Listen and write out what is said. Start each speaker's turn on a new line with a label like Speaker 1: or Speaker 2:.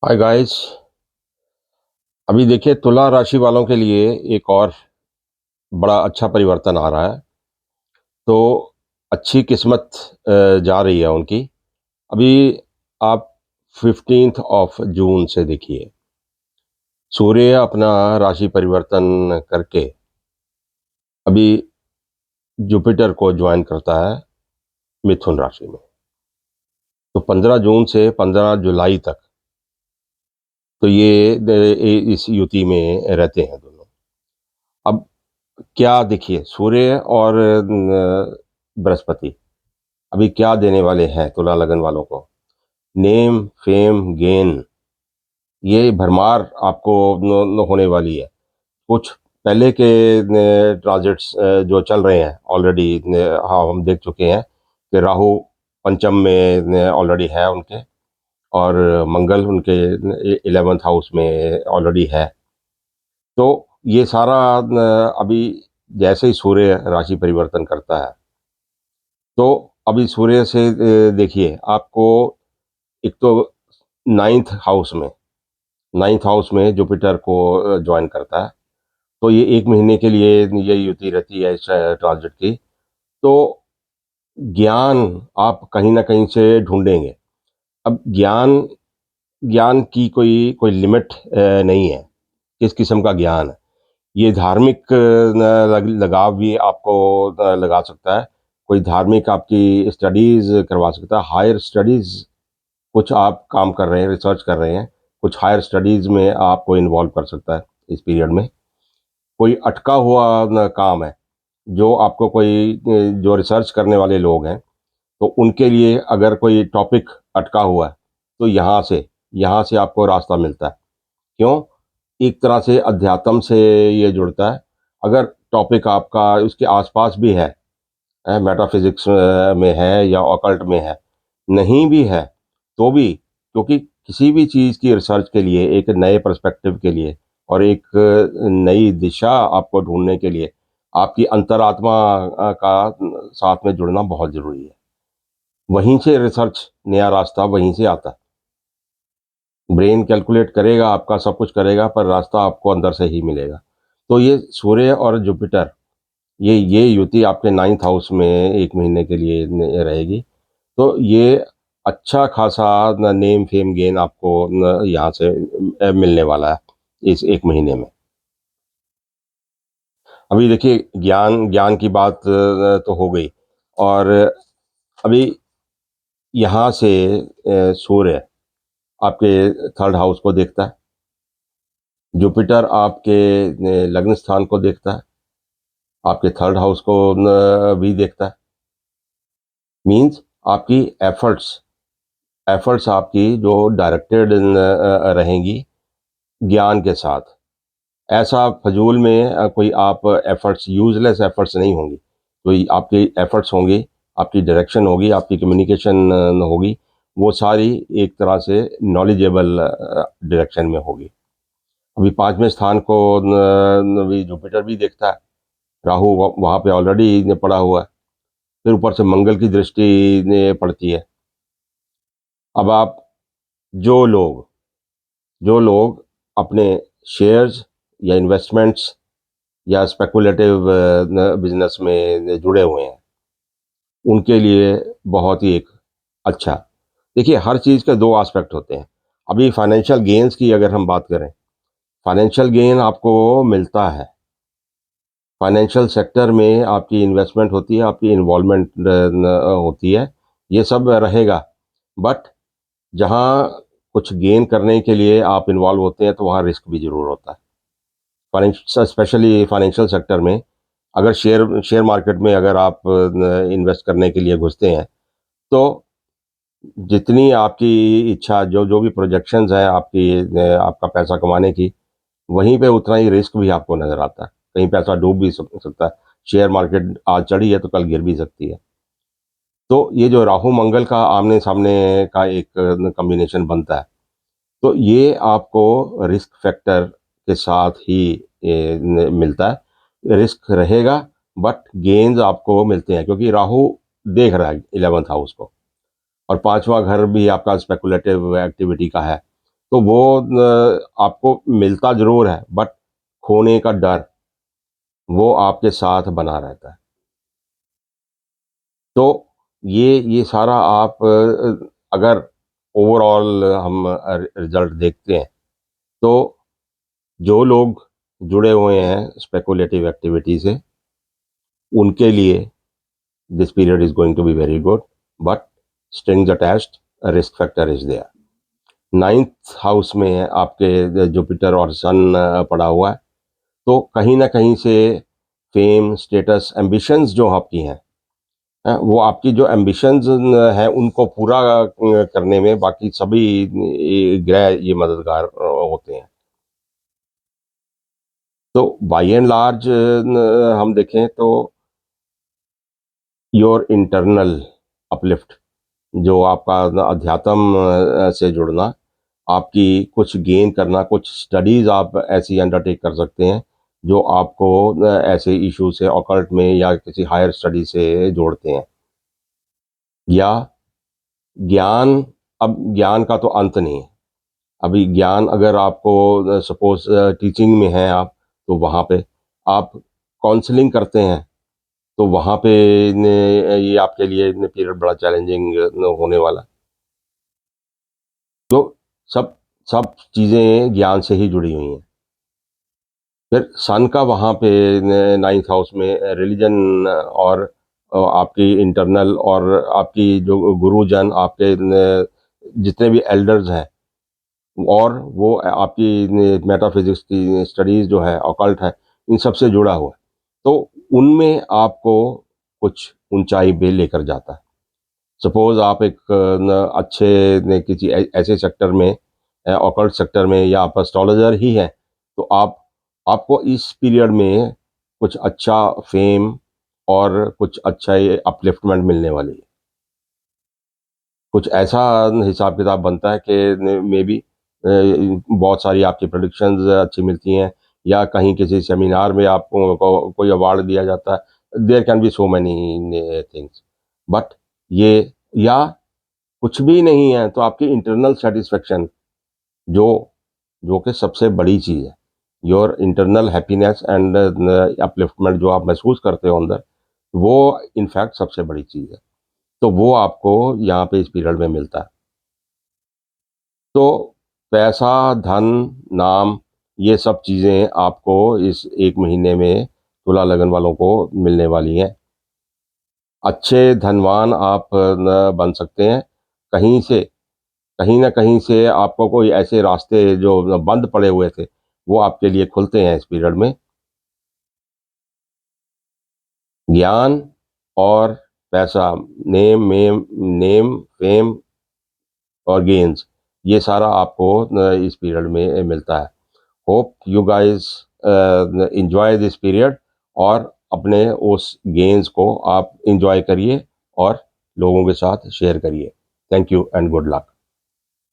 Speaker 1: Hi guys. अभी देखिए, तुला राशि वालों के लिए एक और बड़ा अच्छा परिवर्तन आ रहा है। तो अच्छी किस्मत जा रही है उनकी। अभी आप 15 जून से देखिए, सूर्य अपना राशि परिवर्तन करके अभी जुपिटर को ज्वाइन करता है मिथुन राशि में। तो 15 जून से 15 जुलाई तक तो इस युति में रहते हैं दोनों। अब क्या देखिए, सूर्य और बृहस्पति अभी क्या देने वाले हैं तुला लगन वालों को। नेम फेम गेन, ये भरमार आपको होने वाली है। कुछ पहले के ट्रांजिट्स जो चल रहे हैं ऑलरेडी, हाँ हम देख चुके हैं कि राहु पंचम में ऑलरेडी है उनके, और मंगल उनके 11th हाउस में ऑलरेडी है। तो ये सारा अभी जैसे ही सूर्य राशि परिवर्तन करता है, तो अभी सूर्य से देखिए आपको, एक तो नाइन्थ हाउस में जुपिटर को ज्वाइन करता है। तो ये एक महीने के लिए ये युति रहती है इस ट्रांजिट की। तो ज्ञान आप कहीं ना कहीं से ढूंढेंगे। अब ज्ञान ज्ञान की कोई कोई लिमिट नहीं है, किस किस्म का ज्ञान है। ये धार्मिक लगाव भी आपको लगा सकता है। कोई धार्मिक आपकी स्टडीज करवा सकता है, हायर स्टडीज। कुछ आप काम कर रहे हैं, रिसर्च कर रहे हैं, कुछ हायर स्टडीज़ में आपको इन्वॉल्व कर सकता है इस पीरियड में। कोई अटका हुआ काम है, जो आपको कोई जो रिसर्च करने वाले लोग हैं, तो उनके लिए अगर कोई टॉपिक अटका हुआ है, तो यहाँ से आपको रास्ता मिलता है। क्यों? एक तरह से अध्यात्म से ये जुड़ता है। अगर टॉपिक आपका उसके आसपास भी है, मेटाफिजिक्स में है या ऑकल्ट में है, नहीं भी है तो भी, क्योंकि किसी भी चीज़ की रिसर्च के लिए, एक नए पर्सपेक्टिव के लिए और एक नई दिशा आपको ढूंढने के लिए आपकी अंतरात्मा का साथ में जुड़ना बहुत ज़रूरी है। वहीं से रिसर्च, नया रास्ता वहीं से आता है। ब्रेन कैलकुलेट करेगा, आपका सब कुछ करेगा, पर रास्ता आपको अंदर से ही मिलेगा। तो ये सूर्य और जुपिटर, ये युति आपके 9th हाउस में एक महीने के लिए रहेगी। तो ये अच्छा खासा नेम फेम गेन आपको यहाँ से मिलने वाला है इस एक महीने में। अभी देखिए, ज्ञान ज्ञान की बात तो हो गई। और अभी यहाँ से सूर्य आपके 3rd हाउस को देखता है, जुपिटर आपके लग्न स्थान को देखता है, आपके 3rd हाउस को भी देखता है। मीन्स आपकी एफर्ट्स एफर्ट्स आपकी जो डायरेक्टेड रहेंगी ज्ञान के साथ। ऐसा फजूल में कोई आप एफर्ट्स, यूजलेस एफर्ट्स नहीं होंगी। कोई आपकी एफर्ट्स होंगी, आपकी डायरेक्शन होगी, आपकी कम्युनिकेशन होगी, वो सारी एक तरह से नॉलेजेबल डायरेक्शन में होगी। अभी 5वें स्थान को भी जुपिटर भी देखता है, राहु वहाँ पे ऑलरेडी पड़ा हुआ है, फिर ऊपर से मंगल की दृष्टि पड़ती है। अब आप, जो लोग जो लोग अपने शेयर्स या इन्वेस्टमेंट्स या स्पेकुलेटिव बिजनेस में जुड़े हुए हैं, उनके लिए बहुत ही एक अच्छा। देखिए, हर चीज़ के दो एस्पेक्ट होते हैं। अभी फाइनेंशियल गेन्स की अगर हम बात करें, फाइनेंशियल गेन आपको मिलता है। फाइनेंशियल सेक्टर में आपकी इन्वेस्टमेंट होती है, आपकी इन्वॉल्वमेंट होती है, ये सब रहेगा। बट जहाँ कुछ गेन करने के लिए आप इन्वॉल्व होते हैं, तो वहाँ रिस्क भी ज़रूर होता है। स्पेशली फाइनेंशियल सेक्टर में, अगर शेयर मार्केट में अगर आप इन्वेस्ट करने के लिए घुसते हैं, तो जितनी आपकी इच्छा, जो जो भी प्रोजेक्शंस हैं आपकी आपका पैसा कमाने की, वहीं पे उतना ही रिस्क भी आपको नज़र आता है। कहीं पैसा डूब भी सकता है। शेयर मार्केट आज चढ़ी है तो कल गिर भी सकती है। तो ये जो राहु मंगल का आमने सामने का एक कॉम्बिनेशन बनता है, तो ये आपको रिस्क फैक्टर के साथ ही मिलता है। रिस्क रहेगा, बट गेन्स आपको मिलते हैं, क्योंकि राहु देख रहा है 11th हाउस को, और 5वां घर भी आपका स्पेकुलेटिव एक्टिविटी का है। तो वो आपको मिलता ज़रूर है, बट खोने का डर, वो आपके साथ बना रहता है। तो ये सारा आप अगर ओवरऑल हम रिज़ल्ट देखते हैं, तो जो लोग जुड़े हुए हैं स्पेकुलेटिव एक्टिविटी से, उनके लिए this period is going to be very good, but strings attached, risk factor is there. 9th house में आपके जुपिटर और सन पड़ा हुआ है, तो कहीं न कहीं से फ़ेम, स्टेटस, एम्बिशंस जो आपकी हैं, वो आपकी जो एम्बिशंस हैं उनको पूरा करने में बाकी सभी ग्रह ये मददगार होते हैं। तो बाय एंड लार्ज हम देखें तो योर इंटरनल अपलिफ्ट, जो आपका अध्यात्म से जुड़ना, आपकी कुछ गेन करना, कुछ स्टडीज़ आप ऐसी अंडरटेक कर सकते हैं, जो आपको ऐसे इश्यू से ऑकल्ट में या किसी हायर स्टडी से जोड़ते हैं। या ज्ञान, अब ज्ञान का तो अंत नहीं है। अभी ज्ञान अगर आपको सपोज़ टीचिंग में हैं आप, तो वहाँ पे आप काउंसलिंग करते हैं, तो वहाँ पे ने ये आपके लिए न पीरियड बड़ा चैलेंजिंग न होने वाला है। तो सब सब चीज़ें ज्ञान से ही जुड़ी हुई हैं। फिर सन का वहाँ पे 9th हाउस में रिलीजन और आपकी इंटरनल और आपकी जो गुरुजन, आपके जितने भी एल्डर्स हैं, और वो आपकी मेटाफिजिक्स की स्टडीज़ जो है, ऑकल्ट है, इन सब से जुड़ा हुआ है। तो उनमें आपको कुछ ऊंचाई पे लेकर जाता है। सपोज़ आप एक अच्छे किसी ऐसे सेक्टर में, ऑकल्ट सेक्टर में, या आप एस्ट्रोलॉजर ही हैं, तो आपको इस पीरियड में कुछ अच्छा फेम और कुछ अच्छा ये अपलिफ्टमेंट मिलने वाली है। कुछ ऐसा हिसाब किताब बनता है कि मे बी बहुत सारी आपकी प्रेडिक्शंस अच्छी मिलती हैं, या कहीं किसी सेमिनार में आपको कोई अवार्ड दिया जाता है। There can be so many things, but ये, या कुछ भी नहीं है तो आपकी इंटरनल सेटिस्फेक्शन, जो जो कि सबसे बड़ी चीज़ है, your internal happiness and upliftment जो आप महसूस करते हो अंदर, वो इनफैक्ट सबसे बड़ी चीज़ है। तो वो आपको यहाँ पे इस पीरियड में मिलता है। तो पैसा, धन, नाम, ये सब चीज़ें आपको इस 1 महीने में तुला लगन वालों को मिलने वाली हैं। अच्छे धनवान आप न बन सकते हैं। कहीं से, कहीं न कहीं से आपको कोई ऐसे रास्ते जो बंद पड़े हुए थे, वो आपके लिए खुलते हैं इस पीरियड में। ज्ञान और पैसा, नेम, फेम और गेन्स, ये सारा आपको इस पीरियड में मिलता है। Hope you guys enjoy this period, और अपने उस गेन्स को आप एंजॉय करिए और लोगों के साथ शेयर करिए। Thank you and good luck.